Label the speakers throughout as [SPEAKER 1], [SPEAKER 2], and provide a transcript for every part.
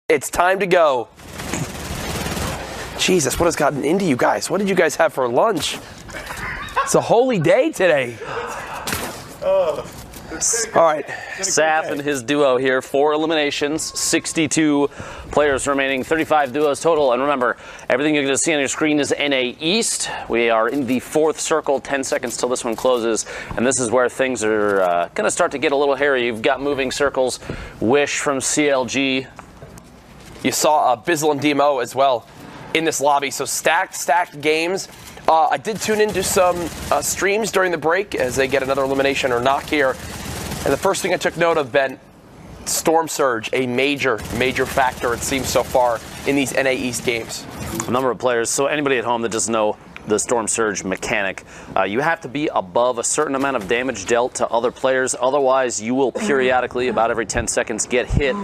[SPEAKER 1] It's time to go. Jesus, what has gotten into you guys? What did you guys have for lunch? It's a holy day today. All right.
[SPEAKER 2] Saf and his duo here, 4 eliminations, 62 players remaining, 35 duos total. And remember, everything you're going to see on your screen is NA East. We are in the 4th circle, 10 seconds till this one closes. And this is where things are going to start to get a little hairy. You've got moving circles, Wish from CLG.
[SPEAKER 1] You saw Bizzle and DMO as well in this lobby. So stacked games. I did tune into some streams during the break as they get another elimination or knock here. And the first thing I took note of, Ben, Storm Surge, a major factor, it seems so far, in these NA East games.
[SPEAKER 2] A number of players. So anybody at home that doesn't know the Storm Surge mechanic, you have to be above a certain amount of damage dealt to other players. Otherwise, you will periodically, about every 10 seconds, get hit.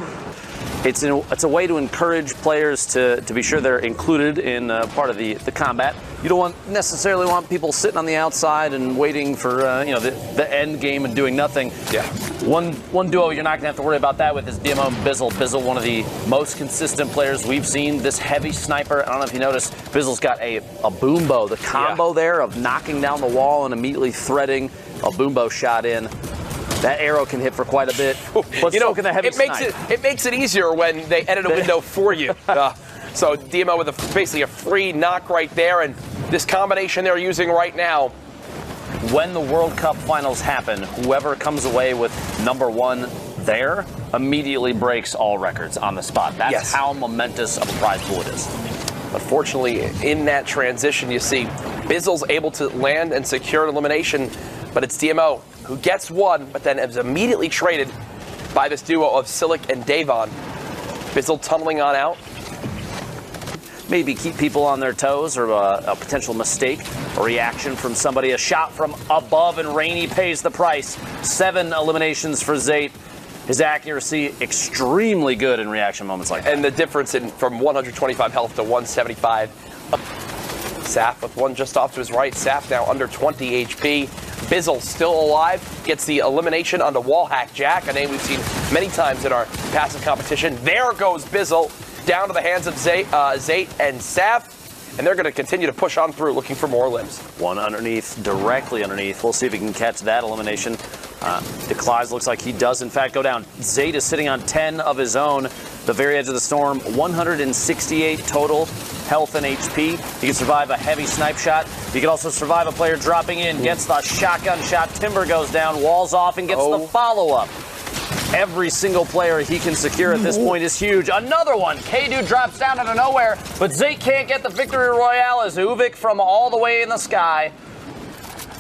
[SPEAKER 2] It's a way to encourage players to be sure they're included in part of the combat. You don't necessarily want people sitting on the outside and waiting for the end game and doing nothing.
[SPEAKER 1] Yeah.
[SPEAKER 2] One duo you're not going to have to worry about that with is DMO and Bizzle. Bizzle, one of the most consistent players we've seen. This heavy sniper, I don't know if you noticed, Bizzle's got a boombo. The combo there of knocking down the wall and immediately threading a boombo shot in. That arrow can hit for quite a bit, but so can the heavy snipe.
[SPEAKER 1] It makes it easier when they edit a window for you. So DMO with basically a free knock right there, and this combination they're using right now.
[SPEAKER 2] When the World Cup finals happen, whoever comes away with #1 there immediately breaks all records on the spot. That's how momentous of a prize pool it is.
[SPEAKER 1] But fortunately, in that transition, you see Bizzle's able to land and secure an elimination, but it's DMO who gets one, but then is immediately traded by this duo of Silic and Davon. Bizzle tunneling on out.
[SPEAKER 2] Maybe keep people on their toes, or a potential mistake, a reaction from somebody. A shot from above, and Rainey pays the price. 7 eliminations for Zate. His accuracy extremely good in reaction moments like that.
[SPEAKER 1] And the difference from 125 health to 175. Saf with one just off to his right. Saf now under 20 HP. Bizzle still alive, gets the elimination onto Wallhack Jack, a name we've seen many times in our passive competition. There goes Bizzle, down to the hands of Zate and Saf, and they're going to continue to push on through, looking for more limbs.
[SPEAKER 2] One underneath, directly underneath. We'll see if he can catch that elimination. Declies looks like he does, in fact, go down. Zate is sitting on 10 of his own, the very edge of the storm. 168 total health and HP. He can survive a heavy snipe shot. He can also survive a player dropping in, gets the shotgun shot. Timber goes down, walls off, and gets the follow-up. Every single player he can secure at this point is huge. Another one. K-Dude drops down out of nowhere, but Zate can't get the victory royale as Uvik from all the way in the sky.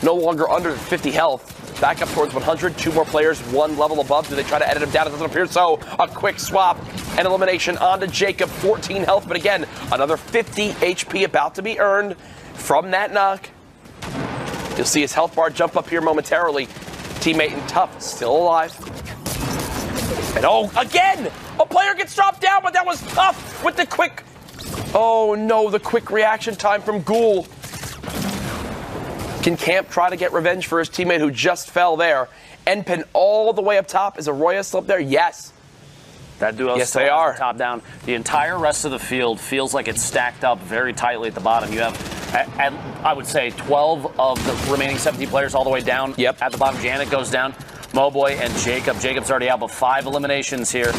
[SPEAKER 1] No longer under 50 health. Back up towards 100. 2 more players, 1 level above. Do they try to edit him down? It doesn't appear so. A quick swap and elimination onto Jacob. 14 health, but again, another 50 HP about to be earned from that knock. You'll see his health bar jump up here momentarily. Teammate and Tough still alive. And again! A player gets dropped down, but that was Tough with the quick... Oh no, the quick reaction time from Ghoul. Can Camp try to get revenge for his teammate who just fell there? Enpen all the way up top. Is Arroyo still up there? Yes.
[SPEAKER 2] That duo
[SPEAKER 1] yes, they are.
[SPEAKER 2] Top down. The entire rest of the field feels like it's stacked up very tightly at the bottom. You have, I would say, 12 of the remaining 17 players all the way down.
[SPEAKER 1] Yep.
[SPEAKER 2] At the bottom, Janet goes down. Moboy and Jacob. Jacob's already out, but 5 eliminations here.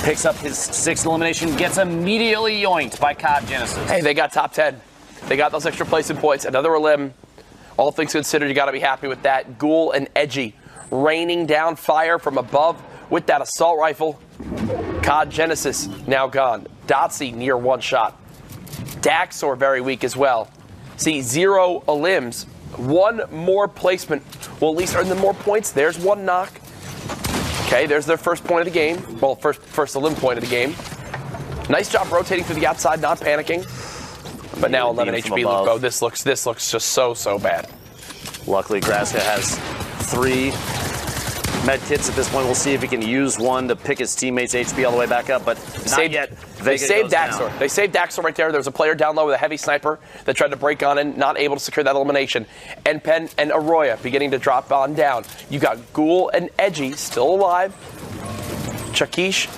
[SPEAKER 2] Picks up his 6th elimination. Gets immediately yoinked by COD Genesis.
[SPEAKER 1] Hey, they got top 10. They got those extra placement points. Another elim. All things considered, you got to be happy with that. Ghoul and Edgy raining down fire from above with that assault rifle. COD Genesis now gone. Dotsy near 1 shot. Daxor very weak as well. See, 0 elims. 1 more placement will at least earn them more points. There's 1 knock. Okay, there's their first point of the game. Well, first elim point of the game. Nice job rotating through the outside, not panicking. But now 11 HP. Oh, this looks just so bad.
[SPEAKER 2] Luckily, Graska has 3 med kits at this point. We'll see if he can use one to pick his teammates' HP all the way back up, but not yet.
[SPEAKER 1] They saved Daxor. They saved Daxor right there. There was a player down low with a heavy sniper that tried to break on in, not able to secure that elimination. And Penn and Arroyo beginning to drop on down. You got Ghoul and Edgy still alive. Chakish,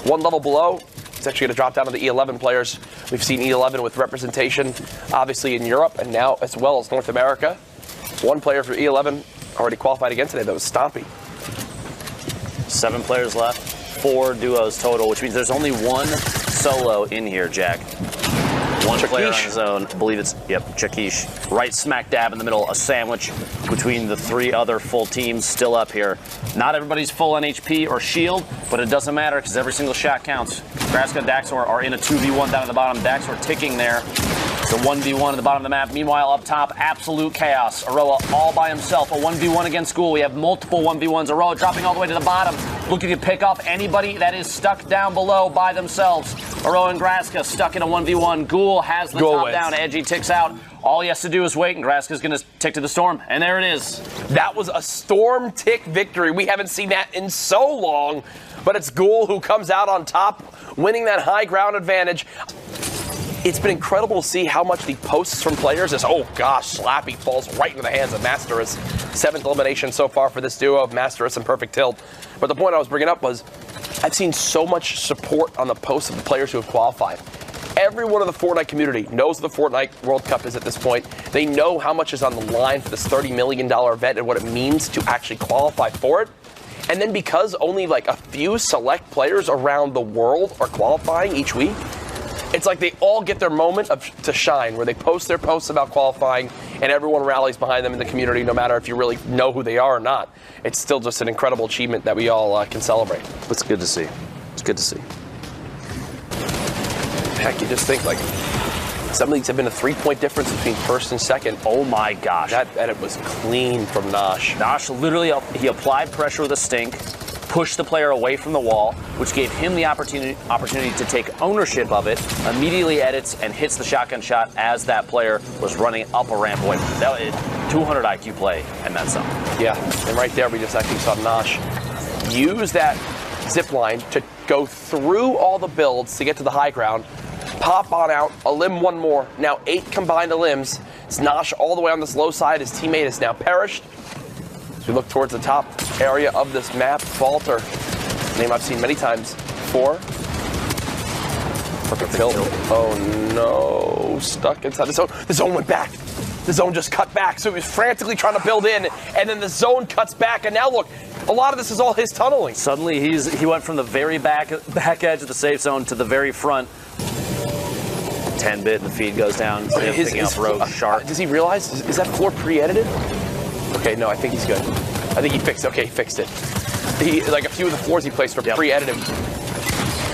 [SPEAKER 1] 1 level below. It's actually going to drop down to the E11 players. We've seen E11 with representation, obviously, in Europe and now as well as North America. One player for E11 already qualified again today. That was Stompy.
[SPEAKER 2] 7 players left, 4 duos total, which means there's only 1 solo in here, Jack. One player on his own. I believe it's, Chakish. Right smack dab in the middle, a sandwich between the 3 other full teams still up here. Not everybody's full on HP or shield, but it doesn't matter because every single shot counts. Graska and Daxor are in a 2v1 down at the bottom. Daxor ticking there. It's a 1v1 at the bottom of the map. Meanwhile, up top, absolute chaos. Aroa all by himself. A 1v1 against School. We have multiple 1v1s. Aroa dropping all the way to the bottom, looking to pick off anybody that is stuck down below by themselves. Aroa and Graska stuck in a 1v1. Ghoul has the top down. Edgy ticks out. All he has to do is wait, and Graska's going to tick to the Storm. And there it is.
[SPEAKER 1] That was a Storm tick victory. We haven't seen that in so long. But it's Ghoul who comes out on top, winning that high ground advantage. It's been incredible to see how much the posts from players is, oh gosh, Slappy falls right into the hands of Masterus. 7th elimination so far for this duo of Masterus and Perfect Tilt. But the point I was bringing up was, I've seen so much support on the posts of the players who have qualified. Everyone in the Fortnite community knows what the Fortnite World Cup is at this point. They know how much is on the line for this $30 million event and what it means to actually qualify for it. And then because only like a few select players around the world are qualifying each week, it's like they all get their moment to shine, where they post their posts about qualifying and everyone rallies behind them in the community, no matter if you really know who they are or not. It's still just an incredible achievement that we all can celebrate.
[SPEAKER 2] It's good to see. It's good to see.
[SPEAKER 1] Heck, you just think, like, some leagues have been a 3-point difference between first and second.
[SPEAKER 2] Oh my gosh.
[SPEAKER 1] And it was clean from Nosh.
[SPEAKER 2] Nosh literally, he applied pressure with a stink, pushed the player away from the wall, which gave him the opportunity to take ownership of it, immediately edits and hits the shotgun shot as that player was running up a ramp away. That was 200 IQ play, and that's up.
[SPEAKER 1] Yeah, and right there we just actually saw Nosh use that zip line to go through all the builds to get to the high ground, pop on out, a limb one more, now 8 combined limbs. It's Nosh all the way on this low side. His teammate has now perished. As we look towards the top area of this map, Falter, name I've seen many times before. Perfect tilt. Oh no, stuck inside the zone. The zone went back. The zone just cut back, so he was frantically trying to build in, and then the zone cuts back, and now look, a lot of this is all his tunneling.
[SPEAKER 2] Suddenly he went from the very back edge of the safe zone to the very front. 10-bit, the feed goes down. Picking up Rogue Shark.
[SPEAKER 1] Does he realize? Is that floor pre-edited? Okay, no, I think he's good. I think he fixed it. Okay, he fixed it. Like a few of the floors he placed were pre-edited.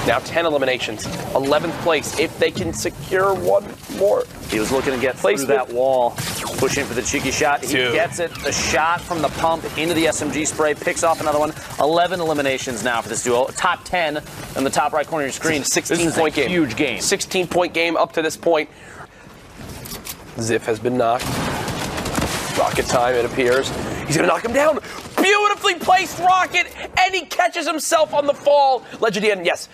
[SPEAKER 1] Now 10 eliminations, 11th place. If they can secure one more.
[SPEAKER 2] He was looking to get through that wall, pushing for the cheeky shot. He gets it. The shot from the pump into the SMG spray, picks off another one. 11 eliminations now for this duo. Top 10 in the top right corner of your screen.
[SPEAKER 1] 16-point game.
[SPEAKER 2] Huge game.
[SPEAKER 1] 16-point game up to this point. Ziff has been knocked. Rocket time, it appears. He's going to knock him down. Beautifully placed rocket, and he catches himself on the fall. Legendian, yes,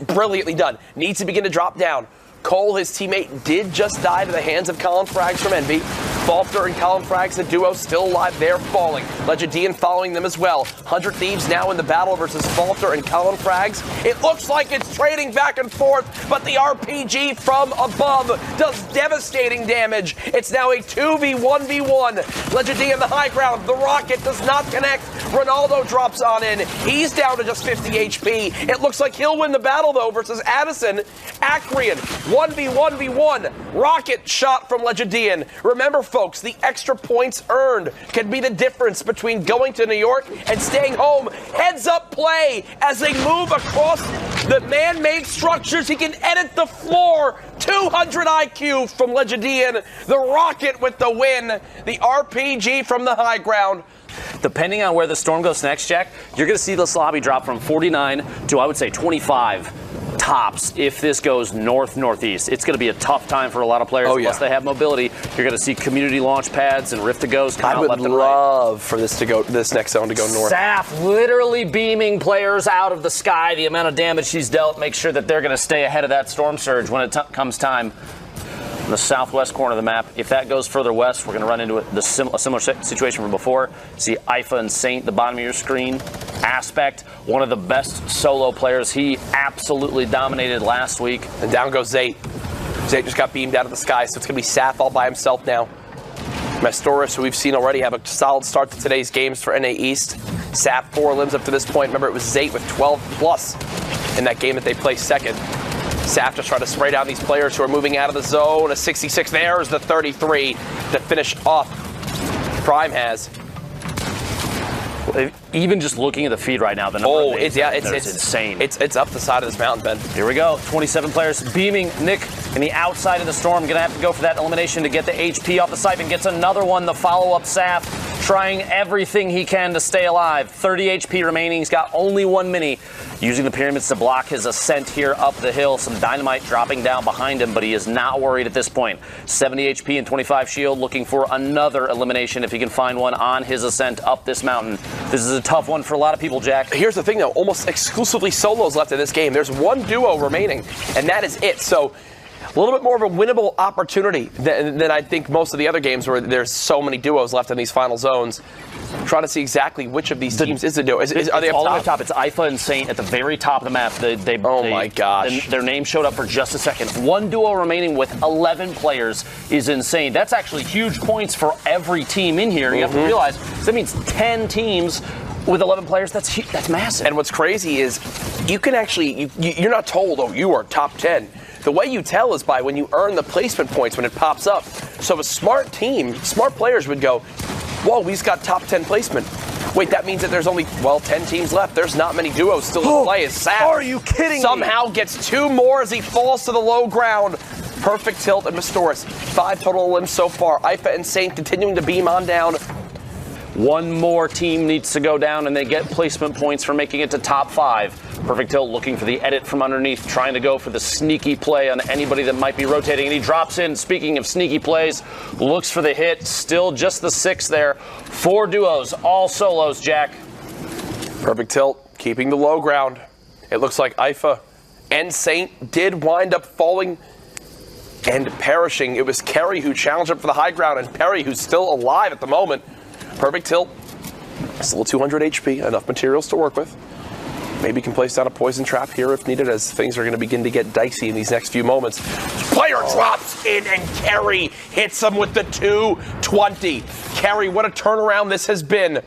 [SPEAKER 1] brilliantly done. Needs to begin to drop down. Cole, his teammate, did just die to the hands of Colin Frags from Envy. Falter and Colin Frags, the duo, still alive. They're falling. Legendian following them as well. 100 Thieves now in the battle versus Falter and Colin Frags. It looks like it's trading back and forth, but the RPG from above does devastating damage. It's now a 2v1v1. Legendian the high ground. The rocket does not connect. Ronaldo drops on in. He's down to just 50 HP. It looks like he'll win the battle, though, versus Addison. Acrian, 1v1v1. Rocket shot from Legendian. Remember, folks, the extra points earned can be the difference between going to New York and staying home. Heads up play as they move across the man-made structures. He can edit the floor. 200 IQ from Legendian. The rocket with the win. The RPG from the high ground.
[SPEAKER 2] Depending on where the Storm goes next, Jack, you're going to see this lobby drop from 49 to, I would say, 25 tops if this goes north-northeast. It's going to be a tough time for a lot of players unless they have mobility. You're going to see community launch pads and Rift to Go's come out left and right.
[SPEAKER 1] I would love for this next zone to go north.
[SPEAKER 2] Saf literally beaming players out of the sky. The amount of damage she's dealt, make sure that they're going to stay ahead of that storm surge when it comes time. In the southwest corner of the map. If that goes further west, we're going to run into a similar situation from before. See IFA and Saint at the bottom of your screen. aspect. One of the best solo players. He absolutely dominated last week.
[SPEAKER 1] And down goes Zate. Zate just got beamed out of the sky, so it's going to be Saf all by himself now. Mastoris, who we've seen already have a solid start to today's games for NA East. Saf 4 limbs up to this point. Remember, it was Zate with 12 plus in that game that they placed second. Saf just trying to spray down these players who are moving out of the zone. A 66. There's the 33 to finish off. Prime has.
[SPEAKER 2] Even just looking at the feed right now, the number
[SPEAKER 1] it's
[SPEAKER 2] insane.
[SPEAKER 1] It's up the side of this mountain, Ben.
[SPEAKER 2] Here we go. 27 players beaming. Nick in the outside of the storm. Going to have to go for that elimination to get the HP off the siphon. Gets another one. The follow-up Saf trying everything he can to stay alive. 30 HP remaining. He's got only one mini. Using the pyramids to block his ascent here up the hill. Some dynamite dropping down behind him, but he is not worried at this point. 70 HP and 25 shield. Looking for another elimination if he can find one on his ascent up this mountain. This is a tough one for a lot of people, Jack.
[SPEAKER 1] Here's the thing, though. Almost exclusively solos left in this game. There's one duo remaining, and that is it. So a little bit more of a winnable opportunity than I think most of the other games where there's so many duos left in these final zones. Trying to see exactly which of these teams is the duo. Are they
[SPEAKER 2] all
[SPEAKER 1] up
[SPEAKER 2] the way top? It's IFA and Saint at the very top of the map.
[SPEAKER 1] My gosh.
[SPEAKER 2] Their name showed up for just a second. One duo remaining with 11 players is insane. That's actually huge points for every team in here. You have to realize that means 10 teams with 11 players. That's massive.
[SPEAKER 1] And what's crazy is you can actually, you're not told, oh, you are top 10. The way you tell is by when you earn the placement points when it pops up. So a smart team, smart players would go, whoa, he's got top 10 placement. Wait, that means that there's only, 10 teams left. There's not many duos still to play. As Saf
[SPEAKER 2] are you kidding
[SPEAKER 1] somehow gets 2 more as he falls to the low ground. Perfect tilt and Mastoris. 5 total limbs so far. IFA and Saint continuing to beam on down.
[SPEAKER 2] One more team needs to go down, and they get placement points for making it to top 5. Perfect tilt looking for the edit from underneath, trying to go for the sneaky play on anybody that might be rotating, and he drops in. Speaking of sneaky plays, looks for the hit. Still just the 6 there. 4 duos, all solos, Jack.
[SPEAKER 1] Perfect tilt, keeping the low ground. It looks like IFA and Saint did wind up falling and perishing. It was Kerry who challenged him for the high ground, and Perry, who's still alive at the moment. Perfect tilt. Still 200 HP, enough materials to work with. Maybe can place down a poison trap here if needed, as things are going to begin to get dicey in these next few moments. Player drops in, and Kerry hits him with the 220. Kerry, what a turnaround this has been.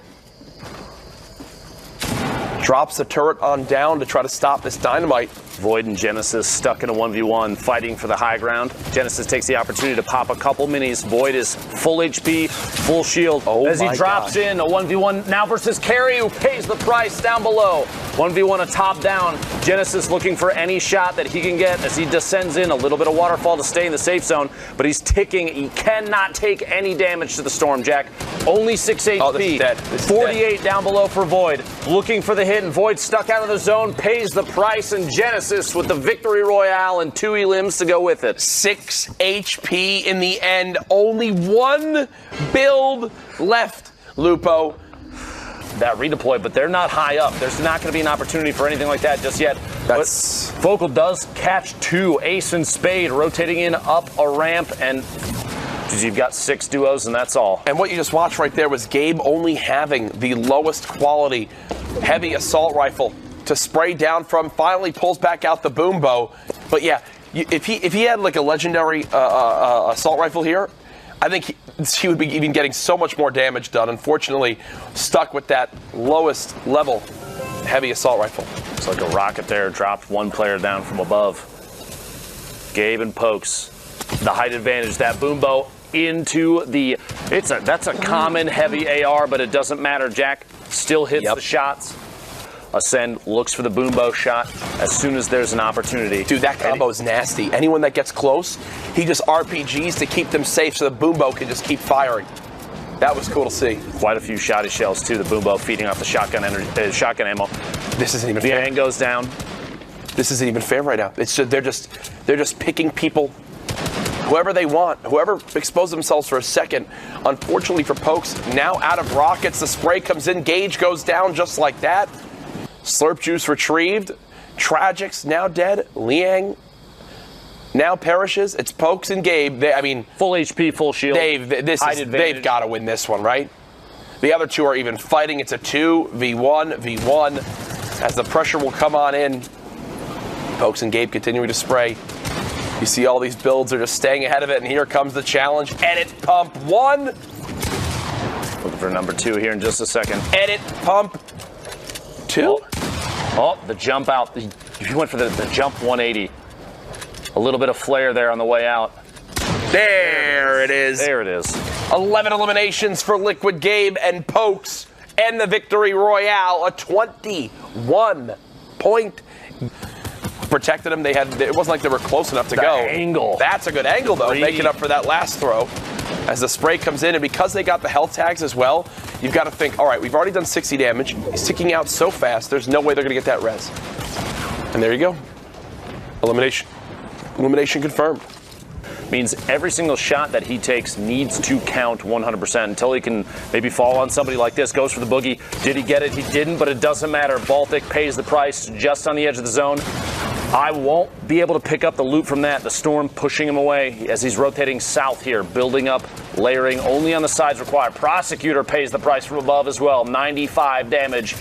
[SPEAKER 1] Drops the turret on down to try to stop this dynamite.
[SPEAKER 2] Void and Genesis stuck in a 1v1, fighting for the high ground. Genesis takes the opportunity to pop a couple minis. Void is full HP, full shield. As he drops in a 1v1 now versus Kerry, who pays the price down below. 1v1 a top down. Genesis looking for any shot that he can get as he descends in. A little bit of waterfall to stay in the safe zone, but he's ticking. He cannot take any damage to the storm, Jack. Only 6 HP.
[SPEAKER 1] Oh, this is dead. This is
[SPEAKER 2] 48
[SPEAKER 1] dead.
[SPEAKER 2] down below for Void. Looking for the hit, and Void stuck out of the zone, pays the price, and Genesis with the victory royale and 2 limbs to go with it.
[SPEAKER 1] 6 HP in the end. Only 1 build left, Lupo.
[SPEAKER 2] That redeploy, but they're not high up. There's not going to be an opportunity for anything like that just yet. But Focal does catch 2. Ace and Spade rotating in up a ramp, and you've got 6 duos, and that's all.
[SPEAKER 1] And what you just watched right there was Gabe only having the lowest quality heavy assault rifle to spray down from. Finally pulls back out the boom bow. But yeah, if he had like a legendary assault rifle here, I think he would be even getting so much more damage done. Unfortunately, stuck with that lowest level heavy assault rifle.
[SPEAKER 2] It's like a rocket there, dropped 1 player down from above. Gabe and Pokes, the height advantage. That boom bow into the, that's a common heavy AR, but it doesn't matter. Jack still hits the shots. Ascend looks for the boom bow shot as soon as there's an opportunity.
[SPEAKER 1] Dude, that combo is nasty. Anyone that gets close, he just RPGs to keep them safe so the boom bow can just keep firing. That was cool to see.
[SPEAKER 2] Quite a few shotty shells too. The boom bow feeding off the shotgun ammo.
[SPEAKER 1] This isn't even fair.
[SPEAKER 2] The hang goes down.
[SPEAKER 1] This isn't even fair right now. It's just, they're just picking people, whoever they want, whoever exposed themselves for a second. Unfortunately for Pokes, now out of rockets, the spray comes in, Gage goes down just like that. Slurp Juice retrieved. Tragics now dead. Liang now perishes. It's Pokes and Gabe.
[SPEAKER 2] Full HP, full shield.
[SPEAKER 1] They've got to win this one, right? The other two are even fighting. It's a 2v1 as the pressure will come on in. Pokes and Gabe continuing to spray. You see all these builds are just staying ahead of it, and here comes the challenge. Edit pump 1.
[SPEAKER 2] Looking for number 2 here in just a second.
[SPEAKER 1] Edit pump 2.
[SPEAKER 2] Oh, the jump out. He went for the jump 180. A little bit of flare there on the way out.
[SPEAKER 1] There it is.
[SPEAKER 2] There it is.
[SPEAKER 1] 11 eliminations for Liquid Gabe and Pokes, and the victory royale. A 21-point. Protected them. It wasn't like they were close enough to go.
[SPEAKER 2] Angle.
[SPEAKER 1] That's a good angle, though, making up for that last throw. As the spray comes in, and because they got the health tags as well, you've got to think, all right, we've already done 60 damage. He's ticking out so fast, there's no way they're going to get that res. And there you go. Elimination. Elimination confirmed.
[SPEAKER 2] Means every single shot that he takes needs to count 100% until he can maybe fall on somebody like this. Goes for the boogie. Did he get it? He didn't, but it doesn't matter. Baltic pays the price just on the edge of the zone. I won't be able to pick up the loot from that. The storm pushing him away as he's rotating south here, building up, layering only on the sides required. Prosecutor pays the price from above as well. 95 damage.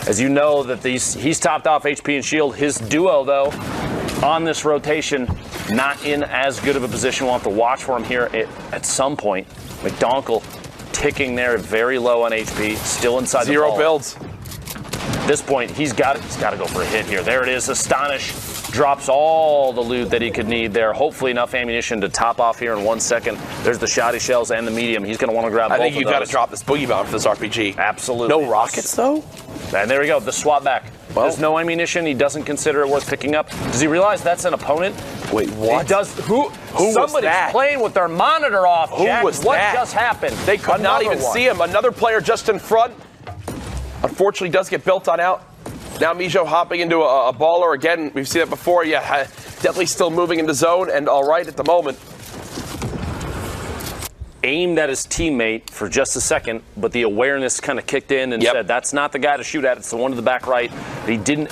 [SPEAKER 2] As you know that he's topped off HP and shield. His duo, though, on this rotation, not in as good of a position. We'll have to watch for him here at some point. McDonkel ticking there very low on HP, still inside the ball.
[SPEAKER 1] 0 builds.
[SPEAKER 2] At this point, he's got to go for a hit here. There it is. Astonish drops all the loot that he could need there. Hopefully enough ammunition to top off here in 1 second. There's the shoddy shells and the medium. He's going to want to grab both of those.
[SPEAKER 1] I think you've got to drop this boogie bomb for this RPG.
[SPEAKER 2] Absolutely.
[SPEAKER 1] No rockets, though?
[SPEAKER 2] And there we go. The swap back.
[SPEAKER 1] Well,
[SPEAKER 2] there's no ammunition. He doesn't consider it worth picking up. Does he realize that's an opponent?
[SPEAKER 1] Wait, what?
[SPEAKER 2] He does. Who somebody's
[SPEAKER 1] that?
[SPEAKER 2] playing with their monitor off, Jack.
[SPEAKER 1] Who was
[SPEAKER 2] what
[SPEAKER 1] that?
[SPEAKER 2] just happened?
[SPEAKER 1] They could not even see him. Another player just in front. Unfortunately, does get built on out. Now Mijo hopping into a baller again. We've seen it before. Yeah, definitely still moving into zone and all right at the moment.
[SPEAKER 2] Aimed at his teammate for just a second, but the awareness kind of kicked in and said, that's not the guy to shoot at. It's the one to the back right. He didn't.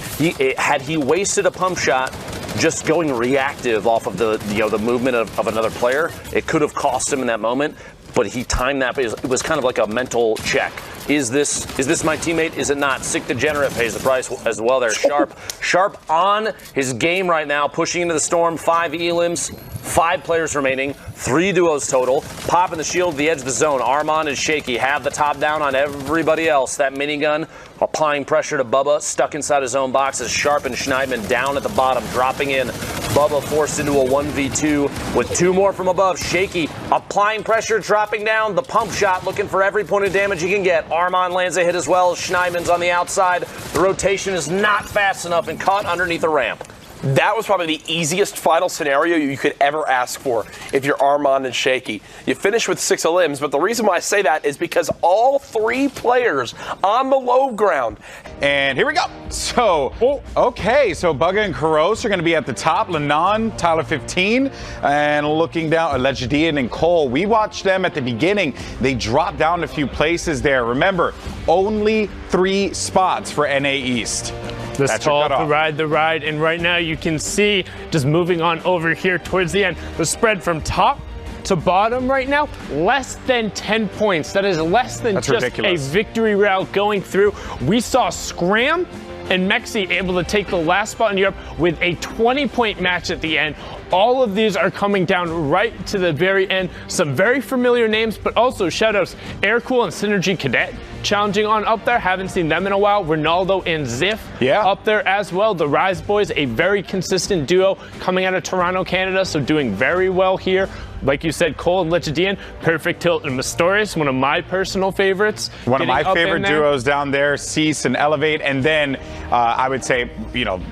[SPEAKER 2] Had he wasted a pump shot just going reactive off of the movement of another player, it could have cost him in that moment. But he timed that. It was kind of like a mental check. Is this my teammate? Is it not? Sick Degenerate pays the price as well there. Sharp on his game right now, pushing into the storm. 5 elims, 5 players remaining, 3 duos total. Popping the shield, the edge of the zone. Armand and Shaky have the top down on everybody else. That minigun applying pressure to Bubba, stuck inside his own box as Sharp and Schneidman down at the bottom, dropping in. Bubba forced into a 1v2 with 2 more from above. Shaky applying pressure, dropping down. The pump shot, looking for every point of damage he can get. Armand lands a hit as well. Schneidman's on the outside. The rotation is not fast enough and caught underneath a ramp.
[SPEAKER 1] That was probably the easiest final scenario you could ever ask for if you're Armand and Shaky. You finish with 6 elims, but the reason why I say that is because all 3 players on the low ground.
[SPEAKER 3] And here we go. So, okay, so Bugga and Karos are going to be at the top. Lenon, Tyler 15, and looking down, Legidian and Cole. We watched them at the beginning. They dropped down a few places there. Remember, only 3 spots for NA East.
[SPEAKER 4] This tall, the ride, and right now you can see, just moving on over here towards the end, the spread from top to bottom right now, less than 10 points. That is less than just ridiculous. A victory route going through. We saw Scram and Mexi able to take the last spot in Europe with a 20-point match at the end. All of these are coming down right to the very end. Some very familiar names, but also shoutouts Aircool and Synergy Cadet challenging on up there. Haven't seen them in a while. Ronaldo and Ziff up there as well. The Rise Boys, a very consistent duo coming out of Toronto, Canada, so doing very well here. Like you said, Cole and Legidian, Perfect Tilt and Mysterious, one of my personal favorites.
[SPEAKER 3] One of my favorite duos down there, Cease and Elevate. And then I would say,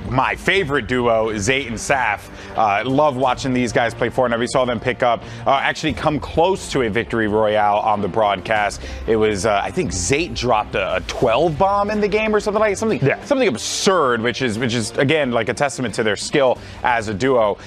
[SPEAKER 3] my favorite duo is Zayt and Saf. Love watching these guys play Fortnite. We saw them pick up, actually come close to a victory royale on the broadcast. It was, I think Zayt dropped a 12 bomb in the game or something like something absurd, which is again like a testament to their skill as a duo.